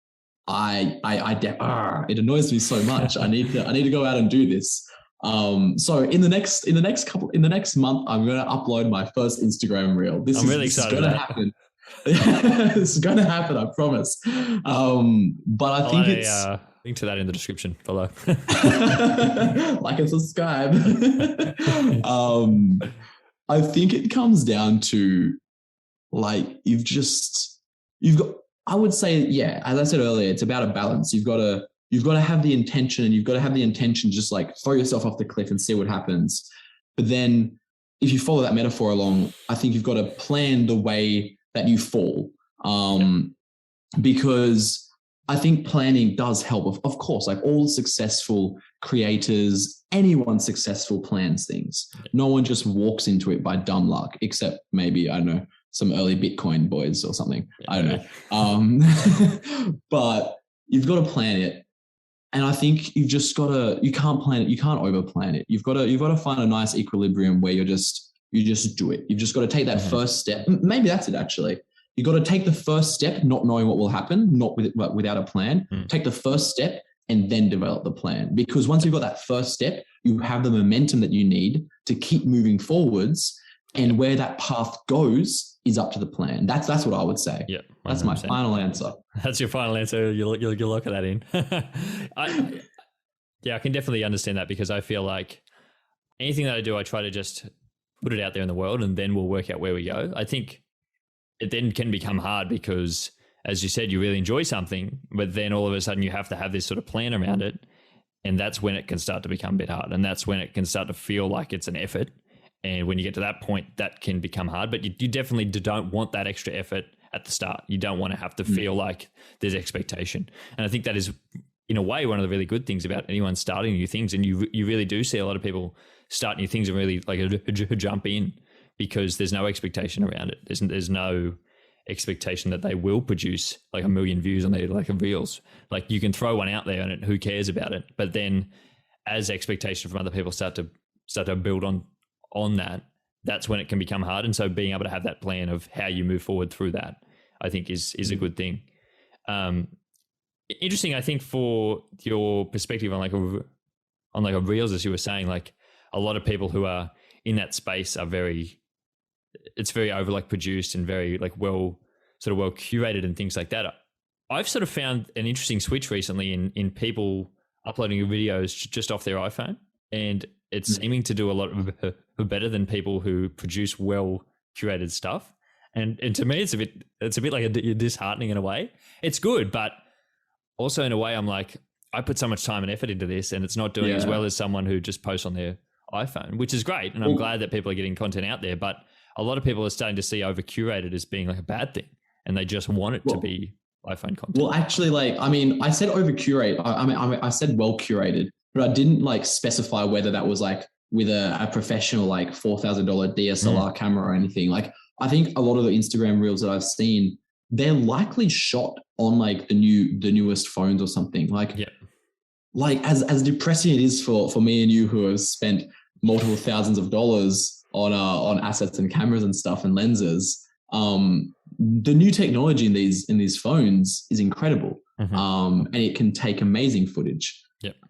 It annoys me so much. I need to go out and do this. So in the next month, I'm going to upload my first Instagram reel. I'm really excited. This is going to happen. This is going to happen. I promise. But I think Link to that in the description below. Like and subscribe. I think it comes down to like you've got. I would say, yeah, as I said earlier, it's about a balance. You've got to have the intention, and you've got to have the intention just like throw yourself off the cliff and see what happens. But then, if you follow that metaphor along, I think you've got to plan the way that you fall, because I think planning does help. Of course, like all successful creators, anyone successful plans things. No one just walks into it by dumb luck, except maybe, I don't know, some early Bitcoin boys or something. I don't know. But you've got to plan it. And I think you've just got to, you can't plan it. You can't over plan it. You've got to find a nice equilibrium where you just do it. You've just got to take that first step. Maybe that's it actually. You've got to take the first step, not knowing what will happen, without a plan. Take the first step and then develop the plan. Because once you've got that first step, you have the momentum that you need to keep moving forwards. And where that path goes is up to the plan. That's what I would say. Yeah, 100%. That's my final answer. That's your final answer. You'll lock that in. I can definitely understand that, because I feel like anything that I do, I try to just put it out there in the world, and then we'll work out where we go. I think it then can become hard because, as you said, you really enjoy something, but then all of a sudden you have to have this sort of plan around it. And that's when it can start to become a bit hard. And that's when it can start to feel like it's an effort. And when you get to that point, that can become hard. But you definitely don't want that extra effort at the start. You don't want to have to feel like there's expectation. And I think that is, in a way, one of the really good things about anyone starting new things. And you really do see a lot of people start new things and really like jump in because there's no expectation around it. There's no expectation that they will produce like 1 million views on their like reels. Like you can throw one out there and who cares about it? But then as expectation from other people start to build on that, that's when it can become hard. And so being able to have that plan of how you move forward through that, I think is a good thing. Interesting, I think, for your perspective on like a reels, as you were saying, like a lot of people who are in that space are it's very over like produced and very like well curated and things like that. I've sort of found an interesting switch recently in people uploading videos just off their iPhone, and it's seeming to do a lot better than people who produce well curated stuff. And to me, it's a bit like disheartening in a way. It's good, but also in a way, I'm like, I put so much time and effort into this, and it's not doing as well as someone who just posts on their iPhone, which is great. And I'm glad that people are getting content out there, but a lot of people are starting to see over curated as being like a bad thing, and they just want it to be iPhone content. Well, actually, like, I mean, I said over curate. I said well curated, but I didn't like specify whether that was like with a professional like $4,000 DSLR camera or anything. Like, I think a lot of the Instagram reels that I've seen, they're likely shot on like the newest phones or something. Like, like as depressing it is for me and you who have spent multiple thousands of dollars on assets and cameras and stuff and lenses, the new technology in these phones is incredible, and it can take amazing footage.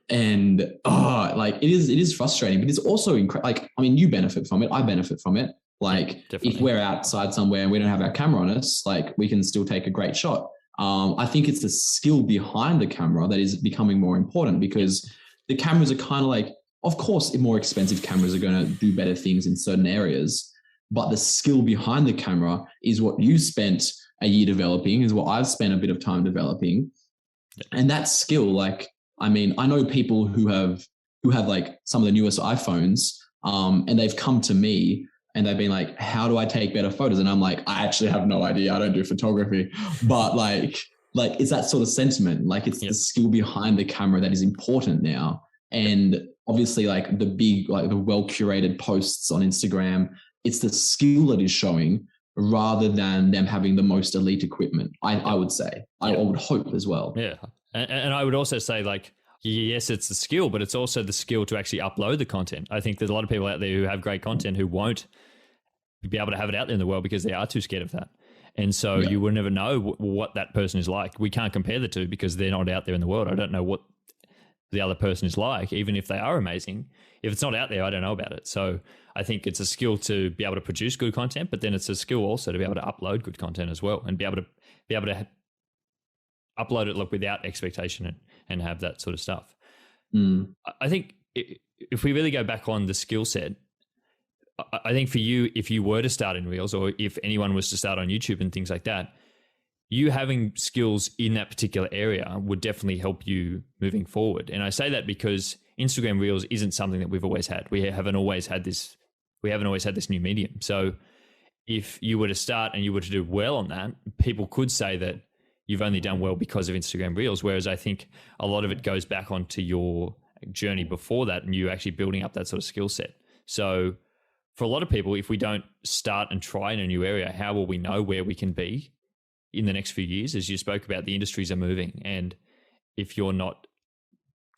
And like it is frustrating, but it's also like, I mean, you benefit from it, I benefit from it. Like, if we're outside somewhere and we don't have our camera on us, like we can still take a great shot. I think it's the skill behind the camera that is becoming more important, because the cameras are kind of like, of course, more expensive cameras are going to do better things in certain areas, but the skill behind the camera is what you spent a year developing, is what I've spent a bit of time developing. And that skill, like, I mean, I know people who have like some of the newest iPhones, and they've come to me and they've been like, how do I take better photos? And I'm like, I actually have no idea. I don't do photography, but like it's that sort of sentiment. Like, it's the skill behind the camera that is important now. And obviously, like the big, like the well curated posts on Instagram, it's the skill that is showing rather than them having the most elite equipment. I would say, I would hope as well. Yeah. And I would also say, like, yes, it's the skill, but it's also the skill to actually upload the content. I think there's a lot of people out there who have great content who won't be able to have it out there in the world because they are too scared of that. And so you will never know what that person is like. We can't compare the two because they're not out there in the world. I don't know what the other person is like, even if they are amazing. If it's not out there, I don't know about it. So I think it's a skill to be able to produce good content, but then it's a skill also to be able to upload good content as well, and be able to upload it without expectation and have that sort of stuff. Mm. I think if we really go back on the skill set, I think for you, if you were to start in Reels, or if anyone was to start on YouTube and things like that, you having skills in that particular area would definitely help you moving forward. And I say that because Instagram Reels isn't something that we've always had. We haven't always had this new medium. So if you were to start and you were to do well on that, people could say that you've only done well because of Instagram Reels. Whereas I think a lot of it goes back onto your journey before that and you actually building up that sort of skill set. So for a lot of people, if we don't start and try in a new area, how will we know where we can be in the next few years? As you spoke about, the industries are moving. And if you're not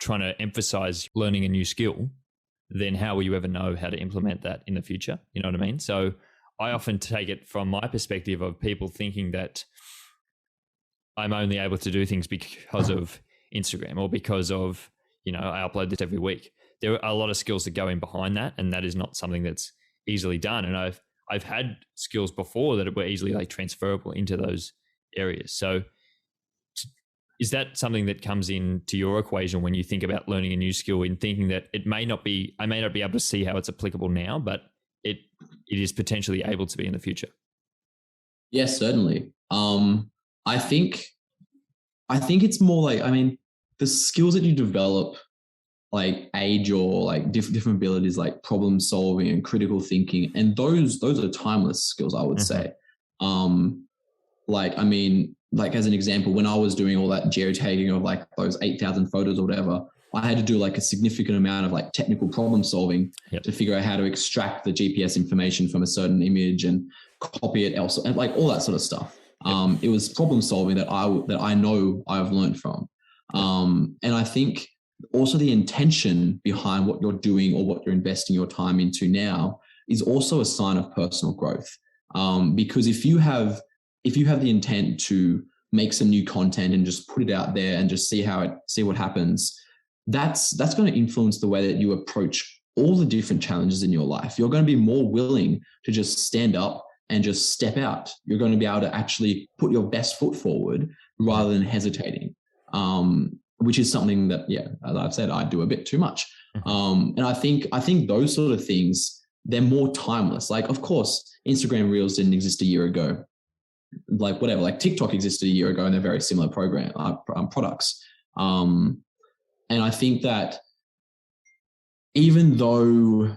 trying to emphasize learning a new skill, then how will you ever know how to implement that in the future? You know what I mean? So I often take it from my perspective of people thinking that I'm only able to do things because of Instagram or because of, I upload this every week. There are a lot of skills that go in behind that, and that is not something that's easily done. And I've had skills before that were easily like transferable into those areas. So is that something that comes into your equation when you think about learning a new skill, in thinking that I may not be able to see how it's applicable now, but it is potentially able to be in the future? Yes, certainly. I think it's more like, the skills that you develop like age or like different abilities like problem solving and critical thinking, and those are timeless skills, I would say. Like as an example, when I was doing all that geotagging of like those 8,000 photos or whatever, I had to do like a significant amount of like technical problem solving to figure out how to extract the GPS information from a certain image and copy it elsewhere, and like all that sort of stuff. It was problem solving that I know I've learned from. And I think also the intention behind what you're doing or what you're investing your time into now is also a sign of personal growth. Because if you have the intent to make some new content and just put it out there and just see what happens, that's going to influence the way that you approach all the different challenges in your life. You're going to be more willing to just stand up and just step out. You're going to be able to actually put your best foot forward rather than hesitating, which is something that, as I've said, I do a bit too much. And I think those sort of things, they're more timeless. Like, of course, Instagram Reels didn't exist a year ago. Like whatever, like TikTok existed a year ago, and they're very similar products. And I think that even though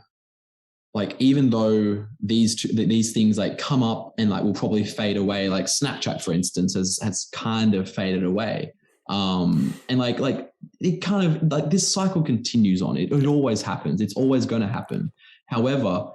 these things like come up and like will probably fade away, like Snapchat, for instance, has kind of faded away. And like it kind of like this cycle continues on. It always happens. It's always going to happen. However,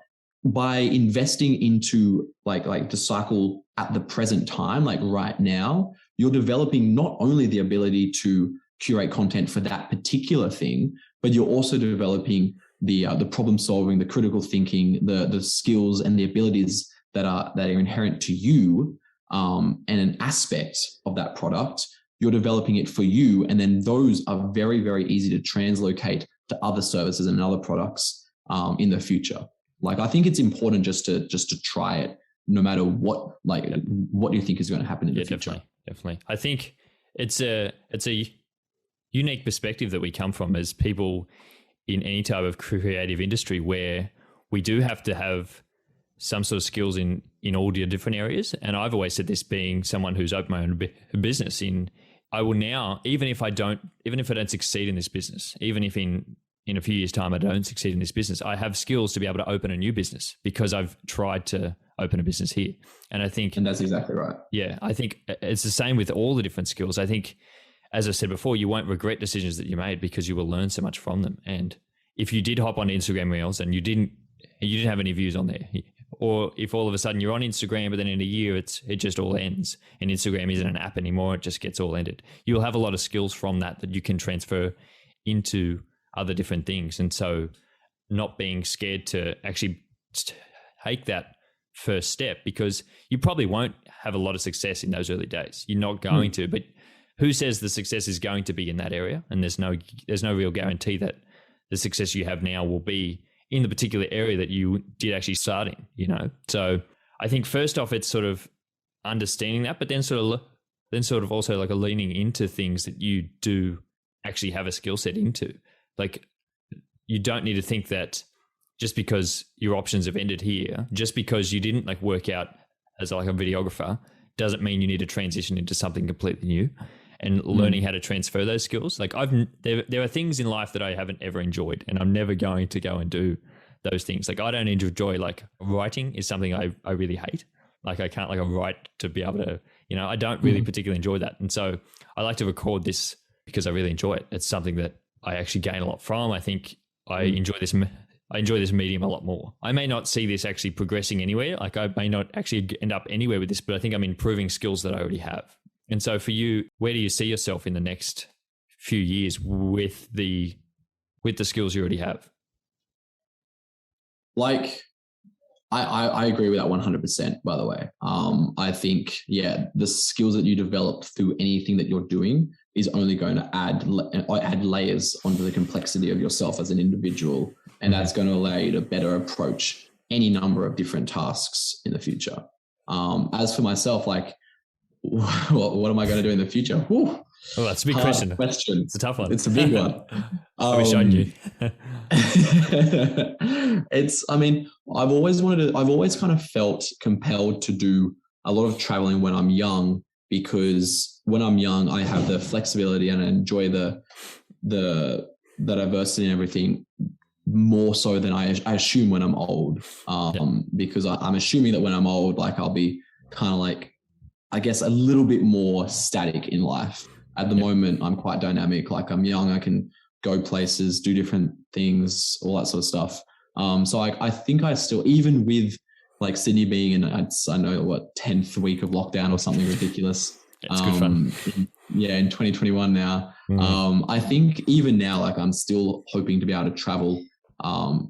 by investing into like the cycle at the present time, like right now, you're developing not only the ability to curate content for that particular thing, but you're also developing the problem solving, the critical thinking, the skills and the abilities that are inherent to you, and an aspect of that product. You're developing it for you, and then those are very, very easy to translocate to other services and other products in the future. Like, I think it's important just to try it, no matter what you think is going to happen in the future. Definitely. I think it's a unique perspective that we come from as people in any type of creative industry, where we do have to have some sort of skills in all the different areas. And I've always said this, being someone who's opened my own business, I will now, even if I don't succeed in this business, even if in a few years' time I don't succeed in this business, I have skills to be able to open a new business because I've tried to open a business here. And I think... And that's exactly right. Yeah, I think it's the same with all the different skills. I think, as I said before, you won't regret decisions that you made because you will learn so much from them. And if you did hop on Instagram Reels and you didn't have any views on there, or if all of a sudden you're on Instagram, but then in a year it just all ends and Instagram isn't an app anymore, it just gets all ended, you'll have a lot of skills from that you can transfer into other different things. And so not being scared to actually take that first step, because you probably won't have a lot of success in those early days. You're not going to, but who says the success is going to be in that area? And there's no real guarantee that the success you have now will be in the particular area that you did actually start in, So I think first off, it's sort of understanding that, but then sort of also like a leaning into things that you do actually have a skill set into. Like, you don't need to think that just because your options have ended here, just because you didn't like work out as like a videographer, doesn't mean you need to transition into something completely new. And learning how to transfer those skills. Like there are things in life that I haven't ever enjoyed, and I'm never going to go and do those things. Like I don't enjoy, like writing is something I really hate. Like I can't like write to be able to, I don't really particularly enjoy that. And so I like to record this because I really enjoy it. It's something that I actually gain a lot from. I think I enjoy this medium a lot more. I may not see this actually progressing anywhere. Like I may not actually end up anywhere with this, but I think I'm improving skills that I already have. And so for you, where do you see yourself in the next few years with the skills you already have? Like, I agree with that 100%, by the way. I think, the skills that you develop through anything that you're doing is only going to add layers onto the complexity of yourself as an individual. And that's going to allow you to better approach any number of different tasks in the future. As for myself, like, what am I going to do in the future? Whew. Oh, that's a big question. It's a tough one. It's a big one. I wish I knew. I've always kind of felt compelled to do a lot of traveling when I'm young, because when I'm young, I have the flexibility and I enjoy the diversity and everything more so than I assume when I'm old. Because I'm assuming that when I'm old, like I'll be kind of like, I guess, a little bit more static in life. At the moment, I'm quite dynamic. Like I'm young, I can go places, do different things, all that sort of stuff. So I think I still, even with like Sydney being in, I know 10th week of lockdown or something ridiculous. It's good fun. In 2021 now. I think even now, like I'm still hoping to be able to travel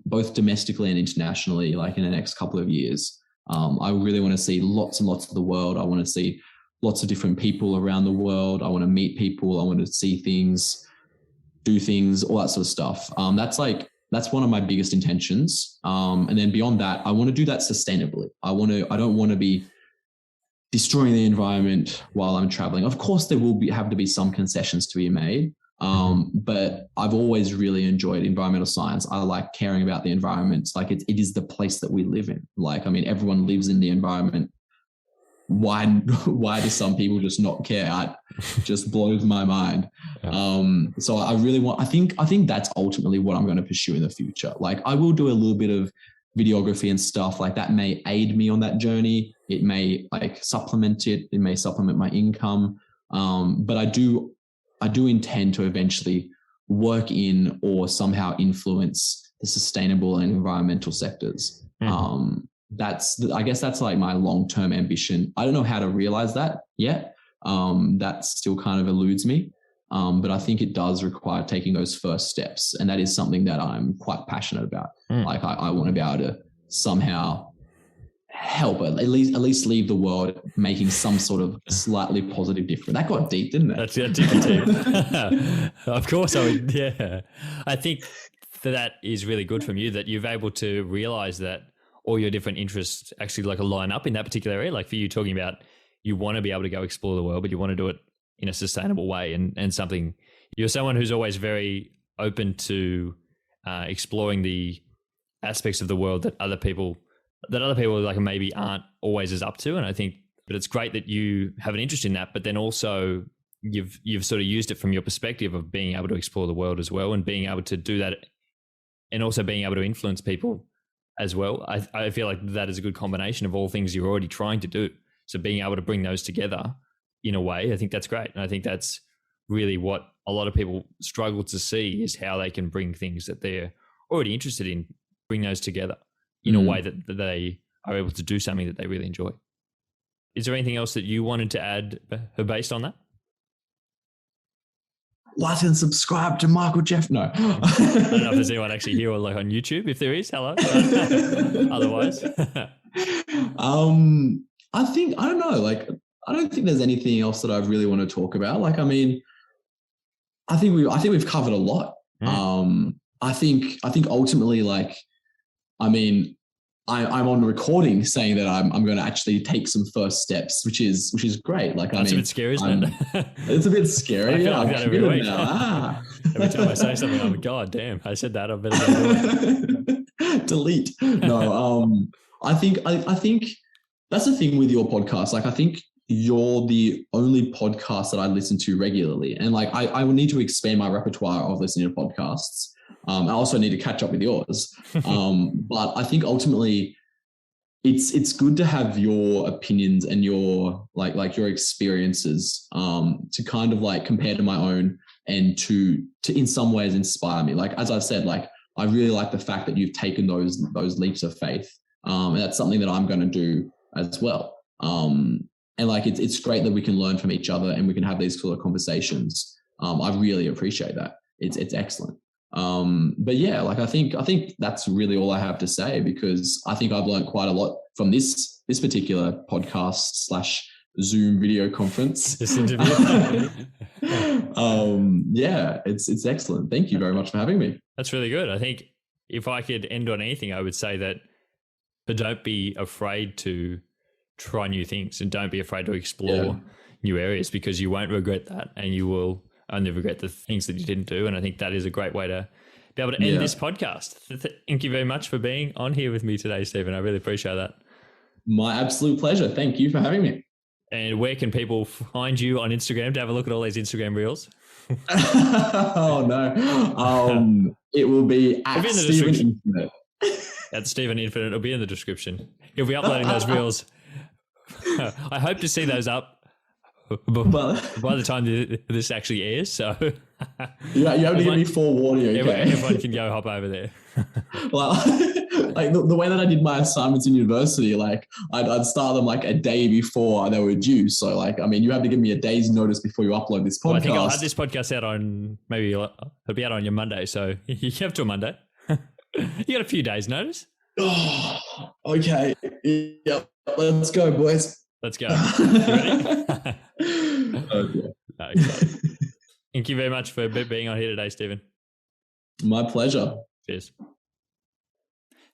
both domestically and internationally, like in the next couple of years. I really want to see lots and lots of the world. I want to see lots of different people around the world. I want to meet people. I want to see things, do things, all that sort of stuff. That's one of my biggest intentions. And then beyond that, I want to do that sustainably. I don't want to be destroying the environment while I'm traveling. Of course, there will have to be some concessions to be made. But I've always really enjoyed environmental science. I like caring about the environment. Like it is the place that we live in. Like, I mean, everyone lives in the environment. Why do some people just not care? It just blows my mind. So I really I think that's ultimately what I'm going to pursue in the future. Like I will do a little bit of videography and stuff like that may aid me on that journey. It may like supplement it. It may supplement my income. But I do intend to eventually work in or somehow influence the sustainable and environmental sectors. I guess that's like my long-term ambition. I don't know how to realize that yet. That still kind of eludes me. But I think it does require taking those first steps. And that is something that I'm quite passionate about. Like I want to be able to somehow help at least leave the world making some sort of slightly positive difference. That got deep, didn't it? That's deep. Of course I would. Yeah. I think that is really good from you, that you've able to realize that all your different interests actually like line up in that particular area. Like for you talking about, you want to be able to go explore the world, but you want to do it in a sustainable way and something. You're someone who's always very open to exploring the aspects of the world that other people like maybe aren't always as up to. And I think, but it's great that you have an interest in that, but then also you've sort of used it from your perspective of being able to explore the world as well, and being able to do that, and also being able to influence people as well. I feel like that is a good combination of all things you're already trying to do. So being able to bring those together in a way, I think that's great. And I think that's really what a lot of people struggle to see, is how they can bring things that they're already interested in, bring those together in a way that they are able to do something that they really enjoy. Is there anything else that you wanted to add based on that? Like and subscribe to Michael Jeff. No. I don't know if there's anyone actually here or like on YouTube. If there is, hello. Otherwise. I don't know. Like, I don't think there's anything else that I really want to talk about. Like, I mean, I think we've covered a lot. I think ultimately, like, I mean, I'm on recording saying that I'm going to actually take some first steps, which is great. Like, That's a bit scary, isn't it? It's a bit scary. I feel yeah, like that every week. Now. Every time I say something, I'm like, God damn, I said that. I better not do it. Delete. No, I think that's the thing with your podcast. Like, I think you're the only podcast that I listen to regularly, and like I will need to expand my repertoire of listening to podcasts. I also need to catch up with yours. But I think ultimately it's good to have your opinions and your like your experiences to kind of like compare to my own and to in some ways inspire me. Like, as I said, like I really like the fact that you've taken those leaps of faith. And that's something that I'm going to do as well. And like it's great that we can learn from each other and we can have these sort of conversations. I really appreciate that. It's excellent. But yeah, like I think that's really all I have to say, because I think I've learned quite a lot from this particular podcast / Zoom video conference. This interview. Yeah, it's excellent. Thank you very much for having me. That's really good. I think if I could end on anything, I would say that don't be afraid to try new things and don't be afraid to explore new areas, because you won't regret that and you will only regret the things that you didn't do. And I think that is a great way to be able to end this podcast. Thank you very much for being on here with me today, Stephen. I really appreciate that. My absolute pleasure. Thank you for having me. And where can people find you on Instagram to have a look at all these Instagram reels? Oh, no. It will be at Stephen Infinite. At Stephen Infinite. It'll be in the description. He'll be uploading those reels. I hope to see those up by the time this actually airs. So you have to give me forewarning, okay? Everyone can go hop over there. Well, like the way that I did my assignments in university, like I'd start them like a day before they were due. So like, I mean, you have to give me a day's notice before you upload this podcast. Well, I think I'll have this podcast out on it'll be out on your Monday. So you have to a Monday. You got a few days notice. Oh, okay. Yep. Let's go, boys. Let's go. You ready? Okay. Thank you very much for being on here today, Stephen. My pleasure. Cheers.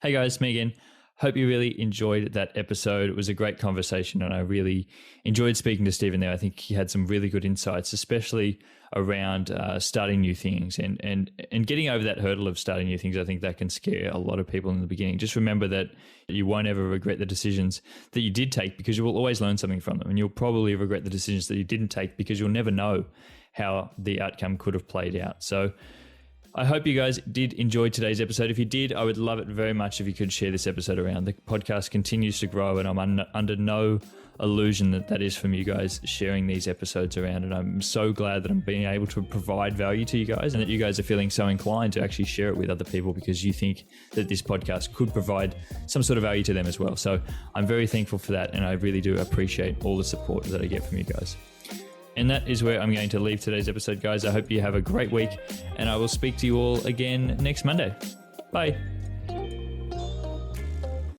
Hey guys, me again. Hope you really enjoyed that episode. It was a great conversation and I really enjoyed speaking to Stephen there. I think he had some really good insights, especially around starting new things and getting over that hurdle of starting new things. I think that can scare a lot of people in the beginning. Just remember that you won't ever regret the decisions that you did take, because you will always learn something from them. And you'll probably regret the decisions that you didn't take, because you'll never know how the outcome could have played out. So I hope you guys did enjoy today's episode. If you did, I would love it very much if you could share this episode around. The podcast continues to grow and I'm under no illusion that is from you guys sharing these episodes around. And I'm so glad that I'm being able to provide value to you guys and that you guys are feeling so inclined to actually share it with other people because you think that this podcast could provide some sort of value to them as well. So I'm very thankful for that. And I really do appreciate all the support that I get from you guys. And that is where I'm going to leave today's episode, guys. I hope you have a great week and I will speak to you all again next Monday. Bye.